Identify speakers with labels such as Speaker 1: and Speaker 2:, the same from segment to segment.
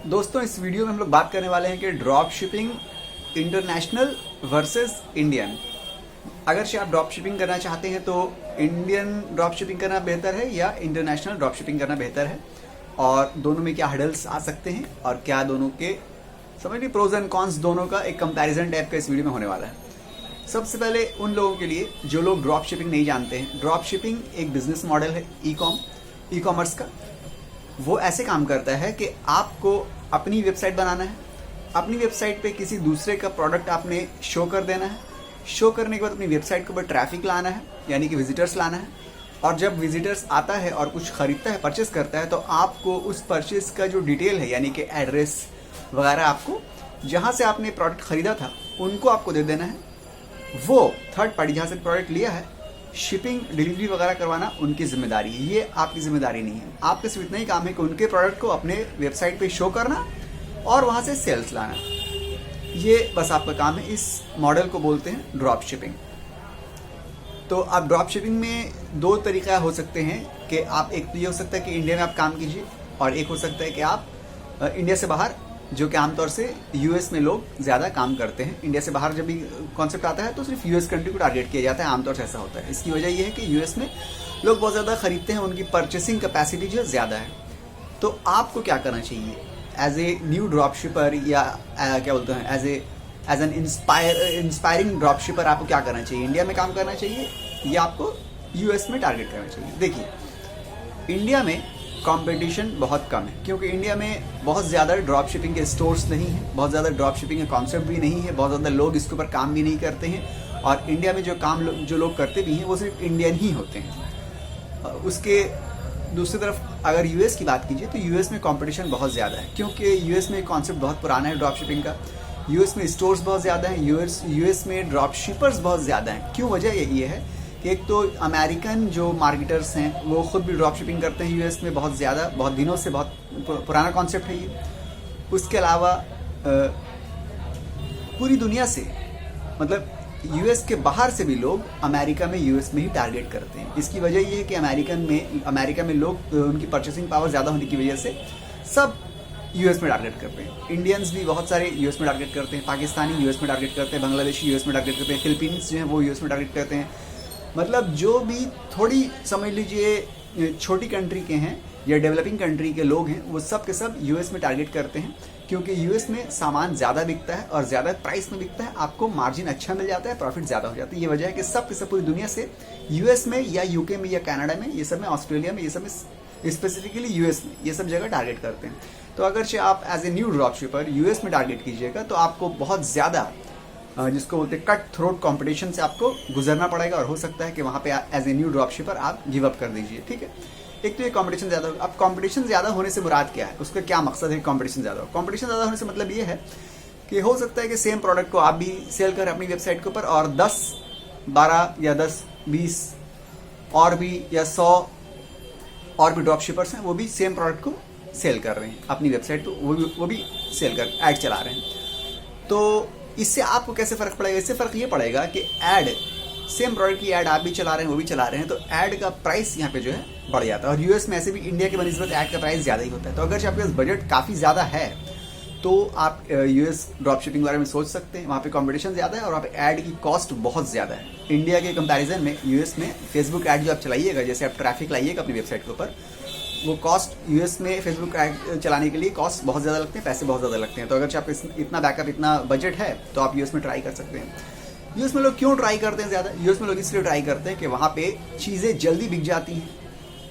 Speaker 1: दोस्तों इस वीडियो में हम लोग बात करने वाले हैं कि drop shipping international versus Indian. अगर से आप ड्रॉप शिपिंग करना चाहते हैं तो इंडियन ड्रॉप शिपिंग करना बेहतर है या इंटरनेशनल ड्रॉप शिपिंग करना बेहतर है, और दोनों में क्या हर्डल्स आ सकते हैं और क्या दोनों के समझ ली प्रोज एंड कॉन्स, दोनों का एक कंपैरिजन टाइप का इस वीडियो में होने वाला है। सबसे पहले उन लोगों के लिए जो लोग ड्रॉप शिपिंग नहीं जानते हैं, ड्रॉप शिपिंग एक बिजनेस मॉडल है ई कॉमर्स का। वो ऐसे काम करता है कि आपको अपनी वेबसाइट बनाना है, अपनी वेबसाइट पे किसी दूसरे का प्रोडक्ट आपने शो कर देना है, शो करने के बाद अपनी वेबसाइट के ऊपर ट्रैफिक लाना है, यानी कि विजिटर्स लाना है। और जब विजिटर्स आता है और कुछ खरीदता है, परचेस करता है, तो आपको उस परचेस का जो डिटेल है, यानी कि एड्रेस वगैरह, आपको जहाँ से आपने प्रोडक्ट खरीदा था उनको आपको दे देना है। वो थर्ड पार्टी जहाँ से प्रोडक्ट लिया है, शिपिंग डिलीवरी वगैरह करवाना उनकी जिम्मेदारी है, ये आपकी जिम्मेदारी नहीं है। आपके सिर्फ इतना ही काम है कि उनके प्रोडक्ट को अपने वेबसाइट पे शो करना और वहाँ से सेल्स लाना, ये बस आपका काम है। इस मॉडल को बोलते हैं ड्रॉप शिपिंग। तो आप ड्रॉप शिपिंग में दो तरीका हो सकते हैं कि आप, एक तो ये हो सकता है कि इंडिया में आप काम कीजिए, और एक हो सकता है कि आप इंडिया से बाहर, जो कि आमतौर से यूएस में लोग ज़्यादा काम करते हैं। इंडिया से बाहर जब भी कॉन्सेप्ट आता है तो सिर्फ यूएस कंट्री को टारगेट किया जाता है, आमतौर से ऐसा होता है। इसकी वजह यह है कि यूएस में लोग बहुत ज़्यादा खरीदते हैं, उनकी परचेसिंग कैपेसिटी जो ज़्यादा है। तो आपको क्या करना चाहिए as a new drop shipper, या क्या बोलते हैं, as an inspiring drop shipper, आपको क्या करना चाहिए? इंडिया में काम करना चाहिए या आपको यूएस में टारगेट करना चाहिए? देखिए, इंडिया में कंपटीशन बहुत कम है, क्योंकि इंडिया में बहुत ज़्यादा ड्रॉप शिपिंग के स्टोर्स नहीं है, बहुत ज़्यादा ड्रॉप शिपिंग का कॉन्सेप्ट भी नहीं है, बहुत ज़्यादा लोग इसके ऊपर काम भी नहीं करते हैं। और इंडिया में जो लोग करते भी हैं वो सिर्फ इंडियन ही होते हैं। उसके दूसरी तरफ अगर यूएस की बात कीजिए तो यूएस में कंपटीशन बहुत ज़्यादा है, क्योंकि यूएस में कॉन्सेप्ट बहुत पुराना है ड्रॉप शिपिंग का। यूएस में स्टोर्स बहुत ज़्यादा हैं, यूएस में ड्रॉप शिपर्स बहुत ज़्यादा हैं। क्यों? वजह ये है कि एक तो अमेरिकन जो मार्केटर्स हैं वो खुद भी ड्रॉप शिपिंग करते हैं यूएस में बहुत ज़्यादा, बहुत दिनों से, बहुत पुराना कॉन्सेप्ट है ये। उसके अलावा पूरी दुनिया से, मतलब यूएस के बाहर से भी लोग अमेरिका में यूएस में ही टारगेट करते हैं। इसकी वजह ये है कि अमेरिका में लोग, उनकी परचेसिंग पावर ज़्यादा होने की वजह से सब यूएस में टारगेट करते हैं। इंडियंस भी बहुत सारे यूएस में टारगेट करते हैं, पाकिस्तानी यूएस में टारगेट करते हैं, बांग्लादेशी यूएस में टारगेट करते हैं, फिलीपींस जो हैं वो यूएस में टारगेट करते हैं। मतलब जो भी थोड़ी समझ लीजिए छोटी कंट्री के हैं या डेवलपिंग कंट्री के लोग हैं, वो सब के सब यूएस में टारगेट करते हैं, क्योंकि यूएस में सामान ज़्यादा बिकता है और ज़्यादा प्राइस में बिकता है, आपको मार्जिन अच्छा मिल जाता है, प्रॉफिट ज़्यादा हो जाता है। ये वजह है कि सब के सब पूरी दुनिया से यूएस में या यूके में या कनाडा में, ये सब में, ऑस्ट्रेलिया में, ये सब में, स्पेसिफिकली यूएस में, ये सब जगह टारगेट करते हैं। तो अगर से आप as a new drop shipper US में टारगेट कीजिएगा तो आपको बहुत ज़्यादा, जिसको बोलते हैं कट थ्रोट कंपटीशन से आपको गुजरना पड़ेगा, और हो सकता है कि वहाँ पे as a new drop shipper आप गिव अप कर दीजिए। ठीक है, एक तो ये कंपटीशन ज़्यादा होगा। अब कंपटीशन ज़्यादा होने से मुराद क्या है, उसका क्या मकसद है? कंपटीशन ज़्यादा हो, कंपटीशन ज़्यादा होने से मतलब ये है कि हो सकता है कि सेम प्रोडक्ट को आप भी सेल करें अपनी वेबसाइट के ऊपर, और 10, 12 या 10, 20 और भी या 100 और भी ड्रॉप शिपर्स हैं, वो भी सेम प्रोडक्ट को सेल कर रहे हैं अपनी वेबसाइट पर, वो भी सेल कर ऐड चला रहे हैं। तो इससे आपको कैसे फ़र्क पड़ेगा? इससे फ़र्क ये पड़ेगा कि ऐड, सेम प्रोडक्ट की ऐड आप भी चला रहे हैं, वो भी चला रहे हैं, तो ऐड का प्राइस यहाँ पे जो है बढ़ जाता है। और यूएस में ऐसे भी इंडिया के बनिस्बत ऐड का प्राइस ज़्यादा ही होता है। तो अगर आपके पास बजट काफ़ी ज़्यादा है तो आप यूएस ड्रॉप शिपिंग के बारे में सोच सकते हैं। वहाँ पे कंपटीशन ज़्यादा है और वहाँ पे ऐड की कॉस्ट बहुत ज़्यादा है। इंडिया के कंपैरिजन में यूएस में फेसबुक ऐड जो आप चलाइएगा, जैसे आप ट्रैफिक लाइएगा अपनी वेबसाइट के ऊपर, वो कॉस्ट यूएस में फेसबुक ऐड चलाने के लिए कॉस्ट बहुत ज़्यादा लगते हैं, पैसे बहुत ज़्यादा लगते हैं। तो अगर आपको इतना बैकअप, इतना बजट है तो आप यूएस में ट्राई कर सकते हैं। यूएस में लोग क्यों ट्राई करते हैं ज़्यादा? यूएस में लोग इसलिए ट्राई करते हैं कि वहाँ पे चीज़ें जल्दी बिक जाती हैं।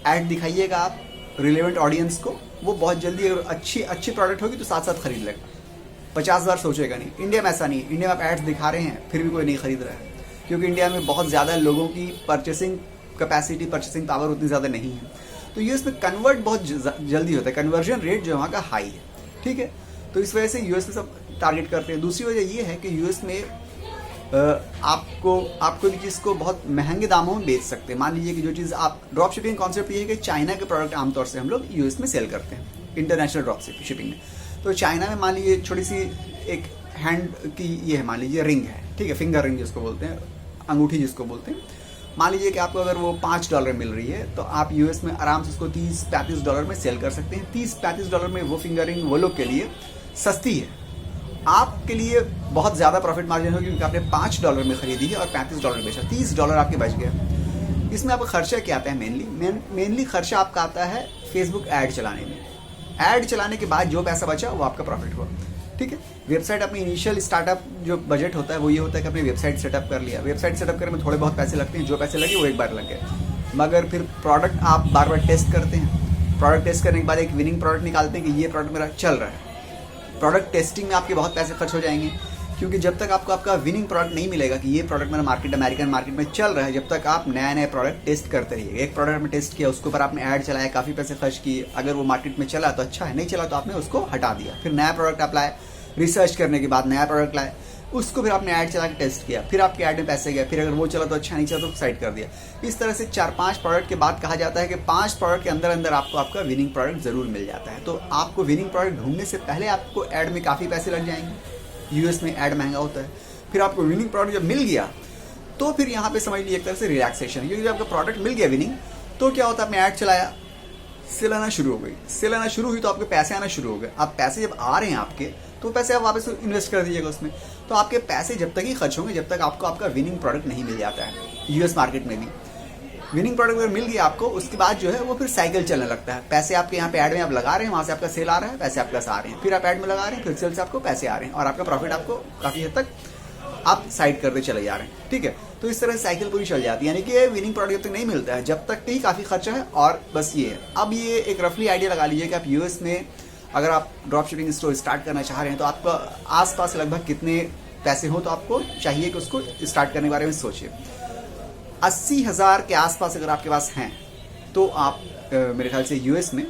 Speaker 1: ऐड दिखाइएगा आप रिलेवेंट ऑडियंस को, वो बहुत जल्दी, अगर अच्छी प्रोडक्ट होगी तो साथ साथ खरीद लेगा, 50 बार सोचेगा नहीं। इंडिया में ऐसा नहीं है। इंडिया में आप एड्स दिखा रहे हैं फिर भी कोई नहीं खरीद रहा है, क्योंकि इंडिया में बहुत ज़्यादा लोगों की परचेसिंग कैपेसिटी, परचेसिंग पावर उतनी ज़्यादा नहीं है। तो यूएस में कन्वर्ट बहुत जल्दी होता है, कन्वर्जन रेट जो वहाँ का हाई है। ठीक है, तो इस वजह से यूएस में सब टारगेट करते हैं। दूसरी वजह ये है कि यूएस में आप कोई भी चीज़ को बहुत महंगे दामों में बेच सकते हैं। मान लीजिए कि जो चीज़ आप, ड्रॉप शिपिंग कॉन्सेप्ट ये है कि चाइना के प्रोडक्ट आमतौर से हम लोग यूएस में सेल करते हैं इंटरनेशनल ड्रॉप शिपिंग में। तो चाइना में मान लीजिए छोटी सी एक हैंड की ये है, मान लीजिए रिंग है, ठीक है, फिंगर रिंग जिसको बोलते हैं, अंगूठी जिसको बोलते हैं, मान लीजिए कि आपको अगर वो $5 मिल रही है तो आप यूएस में आराम से उसको $30-35 में सेल कर सकते हैं। $30-35 में वो फिंगरिंग वो लोग के लिए सस्ती है, आपके लिए बहुत ज़्यादा प्रॉफिट मार्जिन होगी क्योंकि आपने $5 में खरीदी है और $35 में बेचा, $30 आपके बच गया। इसमें आपका खर्चा क्या आता है? मेनली खर्चा आपका आता है फेसबुक ऐड चलाने में। ऐड चलाने के बाद जो पैसा बचा वो आपका प्रॉफिट हुआ, ठीक है। वेबसाइट अपनी इनिशियल स्टार्टअप जो बजट होता है वो ये होता है कि अपनी वेबसाइट सेटअप कर लिया। वेबसाइट सेटअप करने में थोड़े बहुत पैसे लगते हैं, जो पैसे लगे वो एक बार लग गए, मगर फिर प्रोडक्ट आप बार बार टेस्ट करते हैं। प्रोडक्ट टेस्ट करने के बाद एक विनिंग प्रोडक्ट निकालते हैं कि ये प्रोडक्ट मेरा चल रहा है। प्रोडक्ट टेस्टिंग में आपके बहुत पैसे खर्च हो जाएंगे, क्योंकि जब तक आपको आपका विनिंग प्रोडक्ट नहीं मिलेगा कि ये प्रोडक्ट मेरा अमेरिकन मार्केट में चल रहा है, जब तक आप नया प्रोडक्ट टेस्ट करते रहिए। एक प्रोडक्ट में टेस्ट किया, उसके ऊपर आपने ऐड चलाया, काफ़ी पैसे खर्च किए, अगर वो मार्केट में चला तो अच्छा है, नहीं चला तो आपने उसको हटा दिया। फिर नया प्रोडक्ट आप लाए, रिसर्च करने के बाद नया प्रोडक्ट लाए, उसको फिर आपने ऐड चला के टेस्ट किया, फिर आपके ऐड में पैसे गए, फिर अगर वो चला तो अच्छा, नहीं चला तो साइड कर दिया। इस तरह से 4-5 प्रोडक्ट के बाद कहा जाता है कि 5 प्रोडक्ट के अंदर अंदर आपको आपका विनिंग प्रोडक्ट जरूर मिल जाता है। तो आपको विनिंग प्रोडक्ट ढूंढने से पहले आपको ऐड में काफ़ी पैसे लग जाएंगे। यूएस में ऐड महंगा होता है। फिर आपको विनिंग प्रोडक्ट जब मिल गया तो फिर यहाँ पे समझ लीजिए एक तरह से रिलैक्सेशन, क्योंकि जब आपका प्रोडक्ट मिल गया विनिंग, तो क्या होता है, आपने ऐड चलाया, सेल आना शुरू हो गई, सेल आना शुरू हुई तो आपके पैसे आना शुरू हो गए। अब पैसे जब आ रहे हैं आपके, तो पैसे आप वापस इन्वेस्ट कर दीजिएगा उसमें। तो आपके पैसे जब तक ही खर्च होंगे जब तक आपको आपका विनिंग प्रोडक्ट नहीं मिल जाता है। यूएस मार्केट में भी विनिंग प्रोडक्ट अगर मिल गया आपको, उसके बाद जो है वो फिर साइकिल चलने लगता है। पैसे आपके यहाँ पे ऐड में आप लगा रहे हैं, वहाँ से आपका सेल आ रहा है, पैसे आपके आ रहे हैं, फिर आप ऐड में लगा रहे हैं, फिर सेल से आपको पैसे आ रहे हैं और आपका प्रॉफिट आपको काफ़ी हद तक आप साइड करते चले जा रहे हैं, ठीक है। तो इस तरह से साइकिल पूरी चल जाती है, यानी कि विनिंग प्रोडक्ट जब तक नहीं मिलता है जब तक ही काफ़ी खर्चा है। और बस ये है। अब ये एक रफली आइडिया लगा लीजिए कि आप यूएस में अगर आप ड्रॉप शिपिंग स्टोर स्टार्ट करना चाह रहे हैं तो आपका आसपास लगभग कितने पैसे हो तो आपको चाहिए कि उसको स्टार्ट करने के बारे में सोचिए। 80,000 के आसपास अगर आपके पास हैं तो आप मेरे ख्याल से यूएस में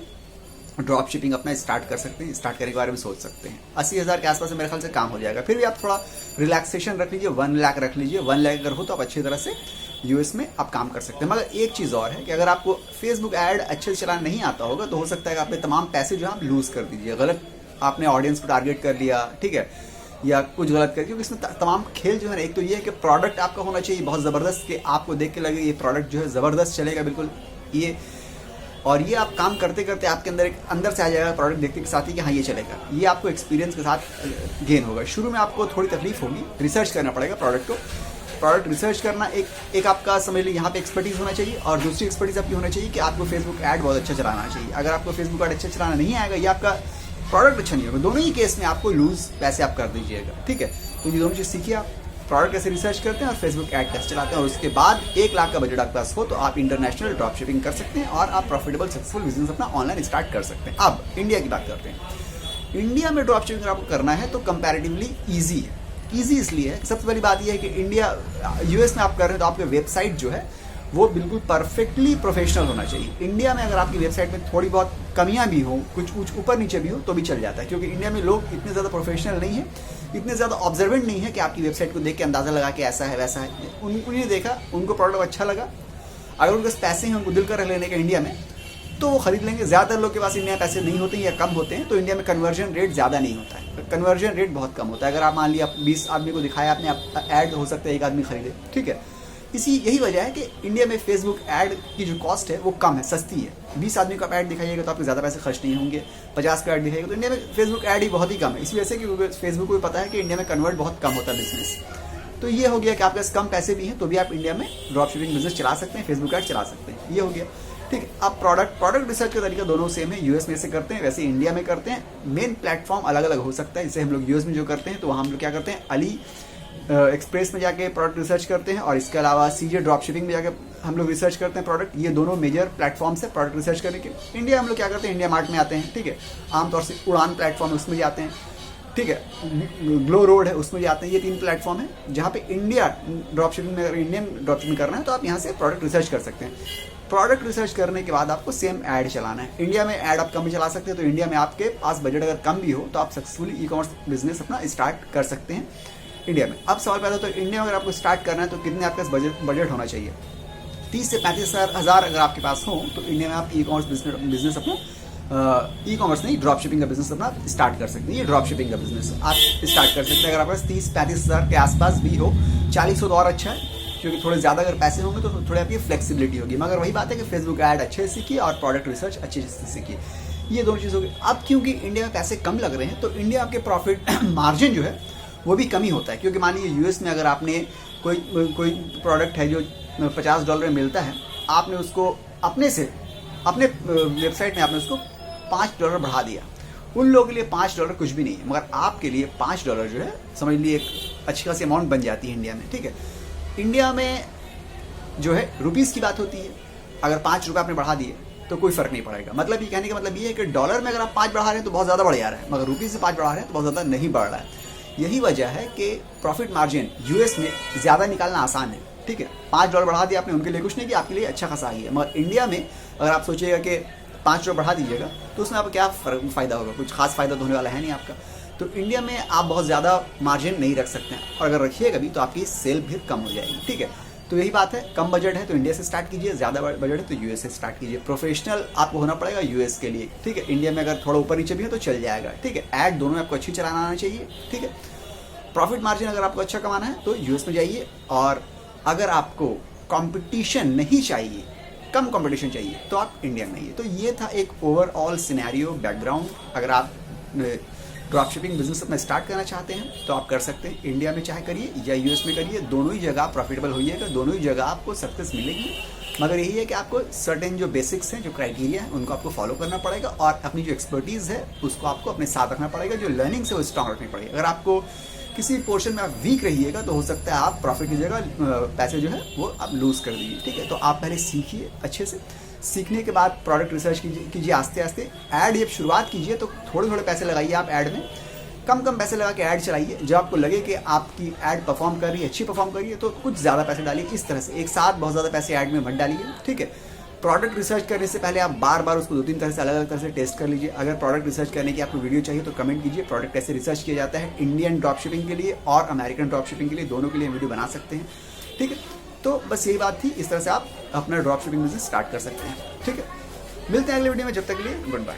Speaker 1: ड्रॉप शिपिंग अपना स्टार्ट कर सकते हैं, स्टार्ट करने के बारे में सोच सकते हैं। 80,000 के आसपास मेरे ख्याल से काम हो जाएगा। फिर भी आप थोड़ा रिलैक्सेशन रख लीजिए, 1 लाख रख लीजिए। 1 लाख अगर हो तो आप अच्छी तरह से यूएस में आप काम कर सकते हैं। मगर एक चीज़ और है कि अगर आपको फेसबुक ऐड अच्छे से चलाना नहीं आता होगा तो हो सकता है कि आपने तमाम पैसे जो आप लूज़ कर दीजिए। गलत आपने ऑडियंस को टारगेट कर लिया, ठीक है, या कुछ गलत कर, क्योंकि इसमें तमाम खेल जो है ना, एक तो ये है कि प्रोडक्ट आपका होना चाहिए बहुत ज़बरदस्त, कि आपको देख के लगे ये प्रोडक्ट जो है ज़बरदस्त चलेगा बिल्कुल ये, और ये आप काम करते करते आपके अंदर एक अंदर से आ जाएगा प्रोडक्ट देखते के साथ ही कि हाँ ये चलेगा। ये आपको एक्सपीरियंस के साथ गेन होगा। शुरू में आपको थोड़ी तकलीफ होगी, रिसर्च करना पड़ेगा प्रोडक्ट को। प्रोडक्ट रिसर्च करना एक आपका समझ लीजिए यहाँ पे एक्सपर्टीज होना चाहिए, और दूसरी एक्सपर्टीज आपकी होना चाहिए कि आपको फेसबुक ऐड बहुत अच्छा चलाना चाहिए। अगर आपको फेसबुक ऐड अच्छा चलाना नहीं आएगा या आपका प्रोडक्ट अच्छा नहीं होगा, दोनों ही केस में आपको लूज पैसे आप कर दीजिएगा, ठीक है। तो ये दोनों चीज़ सीखिए आप, प्रोडक्ट कैसे रिसर्च करते हैं और फेसबुक ऐड कैसे चलाते हैं, और उसके बाद 1 लाख का बजट आपके पास हो तो आप इंटरनेशनल ड्रॉप शिपिंग कर सकते हैं और आप प्रॉफिटेबल सक्सेसफुल बिजनेस अपना ऑनलाइन स्टार्ट कर सकते हैं। अब इंडिया की बात करते हैं। इंडिया में ड्रॉप शिपिंग अगर आपको करना है तो कंपैरेटिवली ईजी है। ईजी इसलिए है, सबसे बड़ी बात यह है कि इंडिया यूएस में आप कर रहे हैं तो आपकी वेबसाइट जो है वो बिल्कुल परफेक्टली प्रोफेशनल होना चाहिए। इंडिया में अगर आपकी वेबसाइट में थोड़ी बहुत कमियां भी हो, कुछ ऊपर नीचे भी हो तो भी चल जाता है, क्योंकि इंडिया में लोग इतने ज़्यादा प्रोफेशनल नहीं है, इतने ज़्यादा ऑब्जर्वेंट नहीं है कि आपकी वेबसाइट को देख के अंदाज़ा लगा कि ऐसा है वैसा है। उन्होंने देखा, उनको प्रोडक्ट अच्छा लगा, अगर उनके पास पैसे हैं उनको दिल कर लेने के इंडिया में तो वो खरीद लेंगे। ज़्यादातर लोग के पास इंडिया में पैसे नहीं होते हैं या कम होते हैं, तो इंडिया में कन्वर्जन रेट ज़्यादा नहीं होता है। कन्वर्जन रेट बहुत कम होता है। अगर आप मान लिया 20 आदमी को दिखाया आपने, ऐड हो सकता है 1 आदमी खरीदे, ठीक है। यही वजह है कि इंडिया में फेसबुक ऐड की जो कॉस्ट है वो कम है, सस्ती है। 20 आदमी को आप ऐड दिखाइएगा तो आपके ज़्यादा पैसे खर्च नहीं होंगे। 50 का ऐड दिखाइएगा तो इंडिया में फेसबुक ऐड ही बहुत ही कम है, इस वजह से कि फेसबुक को भी पता है कि इंडिया में कन्वर्ट बहुत कम होता है बिजनेस। तो ये हो गया कि आपके पास कम पैसे भी हैं तो भी आप इंडिया में ड्रॉप शिपिंग बिजनेस चला सकते हैं, फेसबुक ऐड चला सकते हैं। ये हो गया, ठीक है। अब प्रोडक्ट रिसर्च का तरीका दोनों सेम है। यूएस में से करते हैं वैसे इंडिया में करते हैं। मेन प्लेटफॉर्म अलग अलग हो सकता है। जैसे हम लोग यूएस में जो करते हैं तो वहाँ हम लोग क्या करते हैं, अली एक्सप्रेस में जाके प्रोडक्ट रिसर्च करते हैं, और इसके अलावा सीजे ड्रॉप शिपिंग में जाके हम लोग रिसर्च करते हैं प्रोडक्ट। ये दोनों मेजर प्लेटफॉर्म्स है प्रोडक्ट रिसर्च करने के। इंडिया हम लोग क्या करते हैं, इंडिया मार्ट में आते हैं, ठीक है। आमतौर से उड़ान प्लेटफॉर्म उसमें जाते हैं, ठीक है। ग्लो रोड है उसमें जाते हैं। ये 3 प्लेटफॉर्म है जहाँ पे इंडिया ड्रॉप शिपिंग में, अगर इंडियन ड्रॉप शिपिंग करना है तो आप यहाँ से प्रोडक्ट रिसर्च कर सकते हैं। प्रोडक्ट रिसर्च करने के बाद आपको सेम ऐड चलाना है। इंडिया में ऐड आप कम भी चला सकते हैं, तो इंडिया में आपके पास बजट अगर कम भी हो तो आप सक्सेसफुली ई-कॉमर्स बिजनेस अपना स्टार्ट कर सकते हैं इंडिया में। अब सवाल पैदा होता है, इंडिया में अगर आपको स्टार्ट करना है तो कितने आपके पास बजट होना चाहिए। 30 से 35 हज़ार अगर आपके पास हो तो इंडिया में आप ई-कॉमर्स बिजनेस अपना ई-कॉमर्स नहीं, ड्रॉप शिपिंग का बिजनेस अपना स्टार्ट कर सकते हैं। ये ड्रॉप शिपिंग का बिजनेस आप स्टार्ट कर सकते हैं अगर आपके पास 30-35 हज़ार के आसपास भी हो। 40 हो तो और अच्छा है, क्योंकि थोड़े ज़्यादा अगर पैसे होंगे तो थोड़ी आपकी फ्लेक्सिबिलिटी होगी। मगर वही बात है कि फेसबुक ऐड अच्छे से सीखिए और प्रोडक्ट रिसर्च अच्छे से सीखिए, ये दोनों चीज़ होगी। अब क्योंकि इंडिया में पैसे कम लग रहे हैं तो इंडिया के प्रॉफिट मार्जिन जो है वो भी कम ही होता है। क्योंकि मान लीजिए यूएस में अगर आपने कोई प्रोडक्ट है जो $50 में मिलता है, आपने उसको अपने वेबसाइट में आपने उसको $5 बढ़ा दिया, उन लोगों के लिए $5 कुछ भी नहीं है, मगर आपके लिए $5 जो है समझ लीजिए एक अच्छी खासी अमाउंट बन जाती है इंडिया में। ठीक है, इंडिया में जो है रुपीज़ की बात होती है, अगर ₹5 आपने बढ़ा दिए तो कोई फर्क नहीं पड़ेगा। मतलब ये कहने का मतलब ये है कि डॉलर में अगर आप 5 बढ़ा रहे हैं तो बहुत ज़्यादा बढ़ जा रहा है, मगर रुपीज़ से 5 बढ़ा रहे हैं तो बहुत ज़्यादा नहीं बढ़ रहा है। यही वजह है कि प्रॉफिट मार्जिन यूएस में ज़्यादा निकालना आसान है। ठीक है, $5 बढ़ा दिया आपने, उनके लिए कुछ नहीं किया, आपके लिए अच्छा खासा ही है। मगर इंडिया में अगर आप सोचिएगा कि $5 बढ़ा दीजिएगा तो उसमें आपको क्या फ़ायदा होगा, कुछ खास फ़ायदा तो होने वाला है नहीं आपका। तो इंडिया में आप बहुत ज़्यादा मार्जिन नहीं रख सकते हैं, और अगर रखिएगा भी तो आपकी सेल भी कम हो जाएगी। ठीक है, तो यही बात है, कम बजट है तो इंडिया से स्टार्ट कीजिए, ज़्यादा बजट है तो यूएस से स्टार्ट कीजिए। प्रोफेशनल आपको होना पड़ेगा यूएस के लिए। ठीक है, इंडिया में अगर थोड़ा ऊपर नीचे भी है तो चल जाएगा। ठीक है, ऐड दोनों में आपको अच्छी चलाना आना चाहिए। ठीक है, प्रॉफिट मार्जिन अगर आपको अच्छा कमाना है तो यूएस में जाइए, और अगर आपको कंपटीशन नहीं चाहिए, कम कंपटीशन चाहिए, तो आप इंडिया में आइए। तो ये था एक ओवरऑल सिनेरियो बैकग्राउंड। अगर आप ड्रॉप शिपिंग बिजनेस अपना स्टार्ट करना चाहते हैं तो आप कर सकते हैं, इंडिया में चाहे करिए या यूएस में करिए, दोनों ही जगह प्रॉफिटेबल होइएगा, दोनों ही जगह आपको सक्सेस मिलेगी। मगर यही है कि आपको सर्टेन जो बेसिक्स हैं, जो क्राइटेरिया है, उनको आपको फॉलो करना पड़ेगा, और अपनी जो एक्सपर्टीज़ है उसको आपको अपने साथ रखना पड़ेगा, जो लर्निंग से वो स्ट्रॉन्ग रखनी पड़ेगी। अगर आपको किसी पोर्शन में आप वीक रहिएगा तो हो सकता है आप प्रॉफिट की जगह पैसे जो है वो आप लूज़ कर दीजिए। ठीक है, तो आप पहले सीखिए अच्छे से, सीखने के बाद प्रोडक्ट रिसर्च कीजिए आस्ते आस्ते। ऐड जब शुरुआत कीजिए तो थोड़े थोड़े पैसे लगाइए आप ऐड में, कम पैसे लगा के ऐड चलाइए। जब आपको लगे कि आपकी ऐड परफॉर्म कर रही है, अच्छी परफॉर्म कर रही है, तो कुछ ज़्यादा पैसे डालिए। इस तरह से एक साथ बहुत ज़्यादा पैसे ऐड में मत डालिए। ठीक है, प्रोडक्ट रिसर्च करने से पहले आप बार बार उसको 2-3 तरह से अलग अलग तरह से टेस्ट कर लीजिए। अगर प्रोडक्ट रिसर्च करने की आपको वीडियो चाहिए तो कमेंट कीजिए, प्रोडक्ट कैसे रिसर्च किया जाता है इंडियन ड्रॉप शिपिंग के लिए और अमेरिकन ड्रॉप शिपिंग के लिए, दोनों के लिए वीडियो बना सकते हैं। ठीक है, तो बस यही बात थी, इस तरह से आप अपना ड्रॉप शिपिंग बिजनेस स्टार्ट कर सकते हैं। ठीक है, मिलते हैं अगले वीडियो में, जब तक के लिए गुड बाय।